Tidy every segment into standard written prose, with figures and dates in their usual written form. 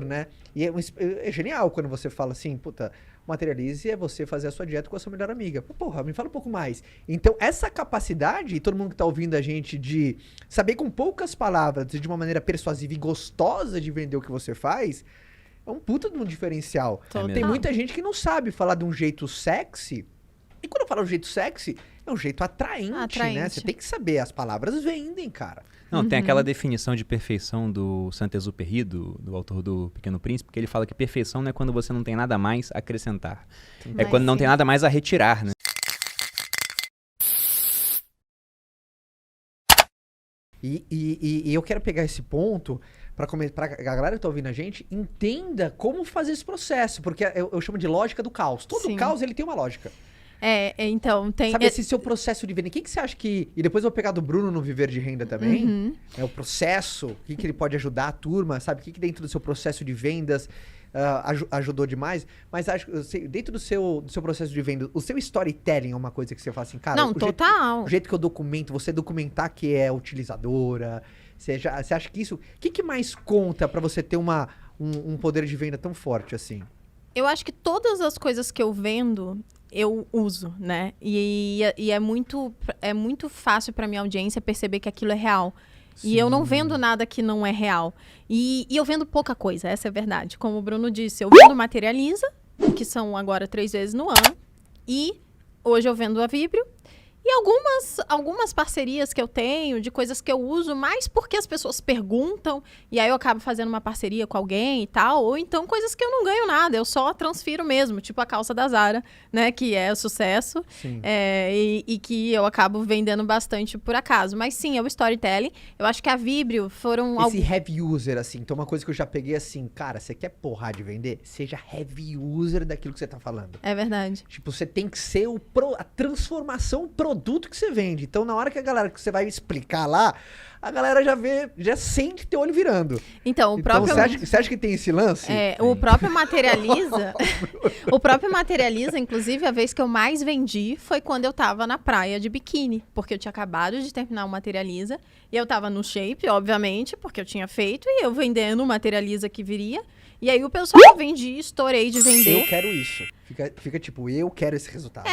né? E é genial quando você fala assim, puta, materialize é você fazer a sua dieta com a sua melhor amiga. Porra, me fala um pouco mais. Então, essa capacidade, e todo mundo que tá ouvindo a gente, de saber com poucas palavras, de uma maneira persuasiva e gostosa de vender o que você faz, é um puta de um diferencial. Tem muita gente que não sabe falar de um jeito sexy. E quando eu falo de um jeito sexy, é um jeito atraente, né? Você tem que saber, as palavras vendem, cara. Não, tem aquela definição de perfeição do Saint-Exupéry, do autor do Pequeno Príncipe, que ele fala que perfeição não é quando você não tem nada mais a acrescentar. É quando não tem nada mais a retirar, né? E eu quero pegar esse ponto para a galera que tá ouvindo a gente, entenda como fazer esse processo, porque eu chamo de lógica do caos. Todo caos, ele tem uma lógica. Então tem... Sabe, esse seu processo de venda, o que você acha que... E depois eu vou pegar do Bruno no Viver de Renda também, o processo, o que ele pode ajudar a turma, sabe? O que dentro do seu processo de vendas ajudou demais, mas acho que dentro do seu processo de venda, o seu storytelling é uma coisa que você fala assim, cara... Não, total. O jeito que eu documento, você documentar que é utilizadora, você acha que isso... O que mais conta para você ter um poder de venda tão forte assim? Eu acho que todas as coisas que eu vendo, eu uso, né? E é muito fácil para minha audiência perceber que aquilo é real. Sim. E eu não vendo nada que não é real. E eu vendo pouca coisa, essa é a verdade. Como o Bruno disse, eu vendo Materializa, que são agora 3 vezes no ano. E hoje eu vendo a Vibrio. E algumas parcerias que eu tenho, de coisas que eu uso, mais porque as pessoas perguntam, e aí eu acabo fazendo uma parceria com alguém e tal, ou então coisas que eu não ganho nada, eu só transfiro mesmo, tipo a calça da Zara, né, que é sucesso, e que eu acabo vendendo bastante por acaso. Mas sim, é o storytelling. Eu acho que a Vibrio foram... Esse heavy user, assim, então uma coisa que eu já peguei assim, cara, você quer porrar de vender? Seja heavy user daquilo que você tá falando. É verdade. Tipo, você tem que ser a transformação produto que você vende. Então, na hora que você vai explicar lá, a galera já sente teu olho virando. Então, o próprio... Você acha que tem esse lance? O próprio Materializa... o próprio Materializa, inclusive, a vez que eu mais vendi foi quando eu tava na praia de biquíni. Porque eu tinha acabado de terminar o Materializa. E eu tava no shape, obviamente, porque eu tinha feito. E eu vendendo o Materializa que viria. E aí o pessoal vendi, estourei de vender. Eu quero isso. Fica tipo, eu quero esse resultado.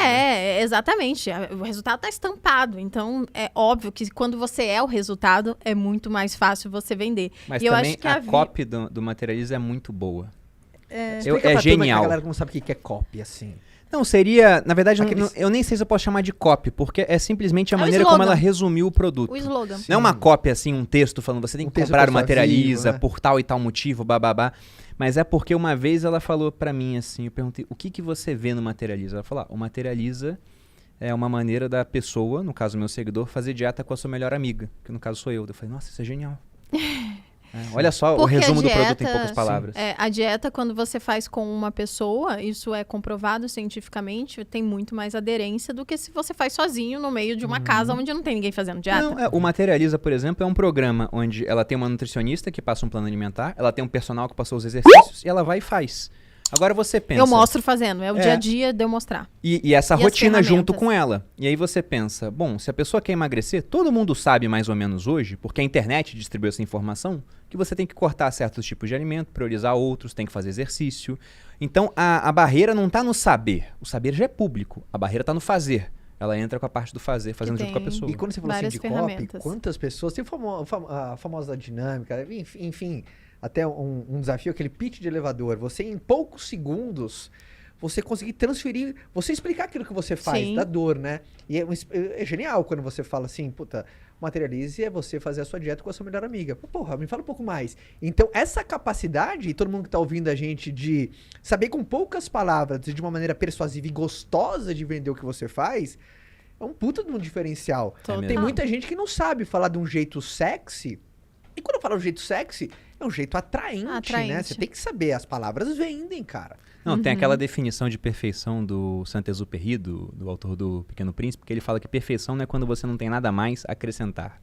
Exatamente. O resultado tá estampado. Então, é óbvio que quando você é o resultado, é muito mais fácil você vender. Mas e eu também acho que a copy do Materializa é muito boa. É genial. A galera não sabe o que é copy, assim. Não, seria... Na verdade, eu nem sei se eu posso chamar de copy, porque é simplesmente a maneira como ela resumiu o produto. O slogan. Não é uma copy, assim, um texto falando, você tem que comprar o Materializa por tal e tal motivo, bababá. Mas é porque uma vez ela falou pra mim assim, eu perguntei, o que você vê no Materializa? Ela falou, o Materializa é uma maneira da pessoa, no caso meu seguidor, fazer dieta com a sua melhor amiga, que no caso sou eu. Eu falei, nossa, isso é genial. Olha só porque o resumo do produto em poucas palavras. A dieta, quando você faz com uma pessoa, isso é comprovado cientificamente, tem muito mais aderência do que se você faz sozinho no meio de uma casa onde não tem ninguém fazendo dieta. Não, o Materializa, por exemplo, é um programa onde ela tem uma nutricionista que passa um plano alimentar, ela tem um personal que passou os exercícios e ela vai e faz. Agora você pensa... Eu mostro fazendo, é o dia a dia de eu mostrar. E essa rotina junto com ela. E aí você pensa, bom, se a pessoa quer emagrecer, todo mundo sabe mais ou menos hoje, porque a internet distribui essa informação, que você tem que cortar certos tipos de alimento, priorizar outros, tem que fazer exercício. Então a barreira não está no saber, o saber já é público, a barreira está no fazer. Ela entra com a parte do fazer, fazendo junto com a pessoa. E quando você falou assim de copy, quantas pessoas... Tem a famosa dinâmica, enfim... Até um desafio, aquele pitch de elevador. Você, em poucos segundos, você conseguir transferir... Você explicar aquilo que você faz, da dor, né? E é genial quando você fala assim, puta, materialize é você fazer a sua dieta com a sua melhor amiga. Porra, me fala um pouco mais. Então, essa capacidade, e todo mundo que tá ouvindo a gente, de saber com poucas palavras, de uma maneira persuasiva e gostosa de vender o que você faz, é um puta de um diferencial. Tem muita gente que não sabe falar de um jeito sexy. E quando eu falo de um jeito sexy... É um jeito atraente, né? Você tem que saber, as palavras vendem, cara. Não, tem aquela definição de perfeição do Saint-Exupéry, do autor do Pequeno Príncipe, que ele fala que perfeição não é quando você não tem nada mais a acrescentar.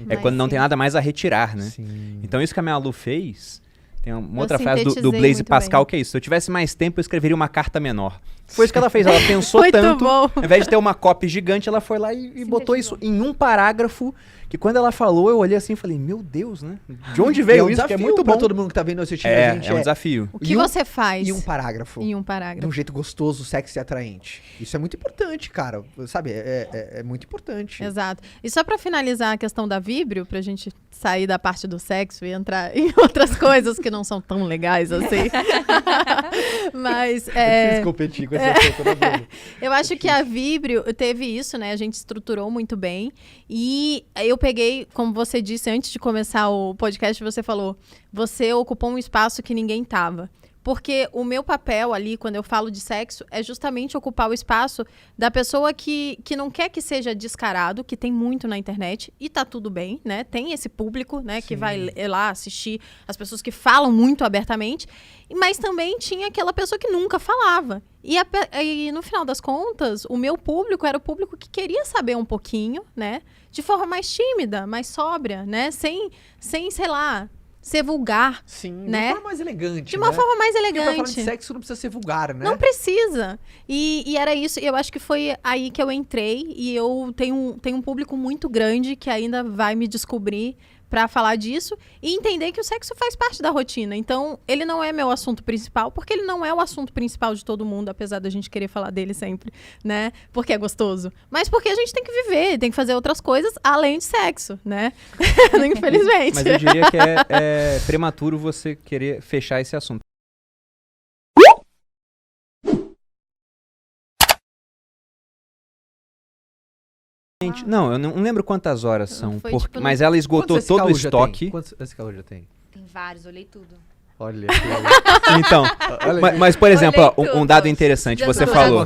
É quando não tem nada mais a retirar, né? Sim. Então isso que a Mealu fez Tem uma outra frase do Blaise Pascal que é isso. Se eu tivesse mais tempo, eu escreveria uma carta menor. Foi isso que ela fez. Ela pensou tanto. Bom. Ao invés de ter uma copy gigante, ela foi lá e botou isso em um parágrafo. Que quando ela falou, eu olhei assim e falei, meu Deus, né? De onde veio isso? Que é muito bom. Pra todo mundo que tá vendo assistindo a gente. É um desafio. O que você faz? Em um parágrafo. Em um parágrafo. De um jeito gostoso, sexy e atraente. Isso é muito importante, cara. Sabe? É muito importante. Exato. E só pra finalizar a questão da Vibrio, pra gente sair da parte do sexo e entrar em outras coisas que não são tão legais assim. Mas preciso competir com essa coisa. Eu acho que a Vibrio teve isso, né? A gente estruturou muito bem. E eu peguei, como você disse antes de começar o podcast, você falou, você ocupou um espaço que ninguém tava. Porque o meu papel ali, quando eu falo de sexo, é justamente ocupar o espaço da pessoa que não quer que seja descarado, que tem muito na internet, e tá tudo bem, né? Tem esse público, né, que vai lá assistir as pessoas que falam muito abertamente, mas também tinha aquela pessoa que nunca falava. E no final das contas, o meu público era o público que queria saber um pouquinho, né? De forma mais tímida, mais sóbria, né? Sem sei lá, ser vulgar. Sim, né? De uma forma mais elegante. De uma forma mais elegante. Porque pra falar de sexo não precisa ser vulgar, né? Não precisa. E era isso. Eu acho que foi aí que eu entrei. E eu tenho um público muito grande que ainda vai me descobrir pra falar disso. E entender que o sexo faz parte da rotina. Então, ele não é meu assunto principal. Porque ele não é o assunto principal de todo mundo. Apesar da gente querer falar dele sempre, né? Porque é gostoso. Mas porque a gente tem que viver. Tem que fazer outras coisas além de sexo, né? Infelizmente. Mas eu diria que é prematuro você querer fechar esse assunto. Não, eu não lembro quantas horas são, tipo, mas ela esgotou todo o estoque. Quantos esse calor já tem? Tem vários, olhei tudo. Olha. Então, mas por exemplo, ó, um dado interessante, você falou.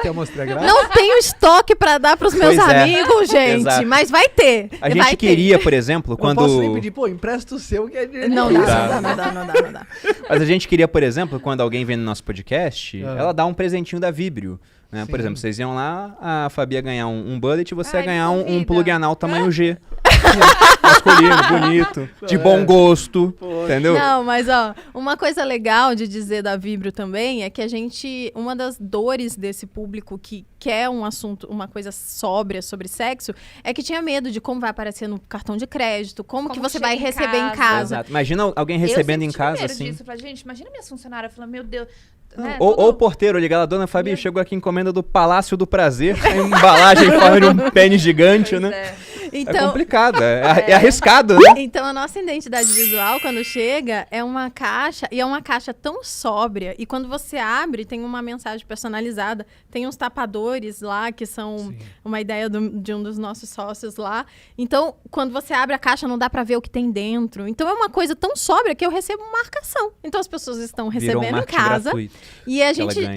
Quer mostrar grátis? Não tenho estoque pra dar pros meus amigos, gente, Exato. mas vai ter. A gente queria, por exemplo, quando... Eu posso nem pedir, empresta o seu que é de... Não dá. Mas a gente queria, por exemplo, quando alguém vem no nosso podcast, ela dá um presentinho da Vibrio. Né? Por exemplo, vocês iam lá, a Fabi ia ganhar um bullet e você ia ganhar um plug anal tamanho G. Masculino, bonito, de bom gosto, entendeu? Não, mas ó, uma coisa legal de dizer da Vibrio também é que a gente, uma das dores desse público que quer um assunto, uma coisa sóbria sobre sexo, é que tinha medo de como vai aparecer no cartão de crédito, como que você vai receber em casa. Exato. Imagina alguém recebendo em casa assim. Disso, gente, imagina minhas funcionárias falando, meu Deus... Né, ou o porteiro ligar lá, dona Fabi, chegou aqui encomenda do Palácio do Prazer, tem embalagem em forma de um pênis gigante, né? Então, é complicado, é arriscado, né? Então a nossa identidade visual, quando chega, é uma caixa, e é uma caixa tão sóbria, e quando você abre, tem uma mensagem personalizada, tem uns tapadores lá, que são uma ideia de um dos nossos sócios lá. Então, quando você abre a caixa, não dá pra ver o que tem dentro. Então é uma coisa tão sóbria que eu recebo marcação. Então as pessoas estão recebendo em casa. Gratuito. E a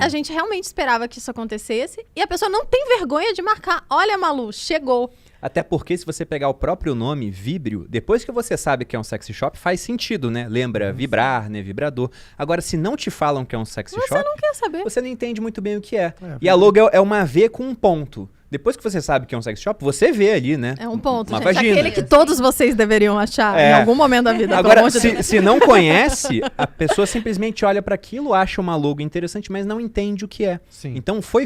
gente realmente esperava que isso acontecesse. E a pessoa não tem vergonha de marcar. Olha, Malu, chegou. Até porque se você pegar o próprio nome, Vibrio, depois que você sabe que é um sexy shop, faz sentido, né? Lembra vibrar, né? Vibrador. Agora, se não te falam que é um sexy shop... Você não quer saber. Você não entende muito bem o que é. E a logo é uma V com um ponto. Depois que você sabe que é um sex shop, você vê ali, né? É um ponto, uma gente. vagina. Aquele que todos vocês deveriam achar em algum momento da vida. Agora, se não conhece, a pessoa simplesmente olha para aquilo, acha uma logo interessante, mas não entende o que é. Sim. Então, foi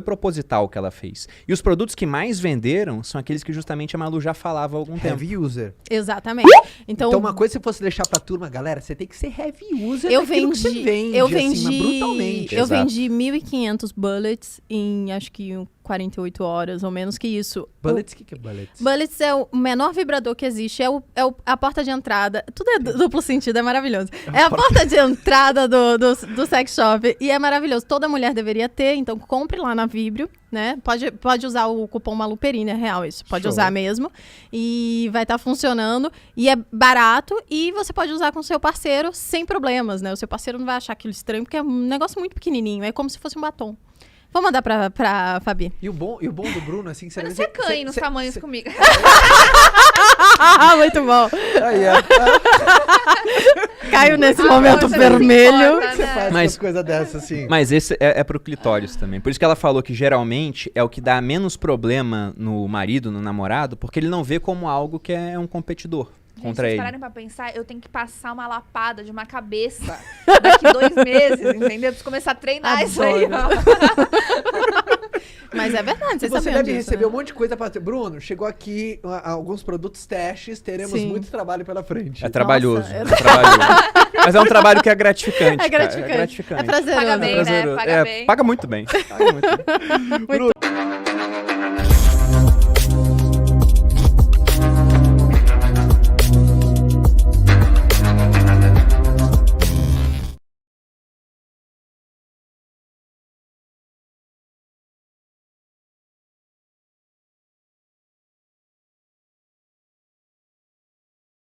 proposital o que ela fez. E os produtos que mais venderam são aqueles que justamente a Malu já falava há algum tempo. Heavy user. Exatamente. Então uma coisa, se fosse deixar pra turma, galera, você tem que ser heavy user eu daquilo vendi, que você vende, eu assim, vendi, mas brutalmente. Eu vendi 1.500 bullets em, acho que 48 horas, ou menos que isso. Bullets, o que é bullets? Bullets é o menor vibrador que existe, é a porta de entrada. Tudo é duplo sentido, é maravilhoso. É a porta de entrada do sex shop e é maravilhoso. Toda mulher deveria ter, então compre lá na Vibrio, né? Pode usar o cupom Maluperine, é real isso. Pode usar mesmo. E vai estar funcionando. E é barato e você pode usar com o seu parceiro sem problemas, né? O seu parceiro não vai achar aquilo estranho, porque é um negócio muito pequenininho. É como se fosse um batom. Vou mandar pra Fabi. E o bom do Bruno, assim... Você canha nos tamanhos comigo. Muito bom. Aí, Caiu nesse momento vermelho. Você faz umas coisas dessas, assim. Mas esse é pro clitóris também. Por isso que ela falou que geralmente é o que dá menos problema no marido, no namorado, porque ele não vê como algo que é um competidor. contra se ele. Se pararem pra pensar, eu tenho que passar uma lapada de uma cabeça daqui 2 meses, entendeu? Preciso começar a treinar isso aí, ó. Mas é verdade, vocês Você sabiam deve disso, receber né? um monte de coisa pra... Bruno, chegou aqui alguns produtos testes, teremos Sim. muito trabalho pela frente. É trabalhoso. Nossa, É trabalhoso. Mas é um trabalho que é gratificante. É gratificante. Cara. É gratificante. É prazeroso. Paga bem, né? Prazeroso. Paga bem. Paga muito bem. Paga muito bem. Muito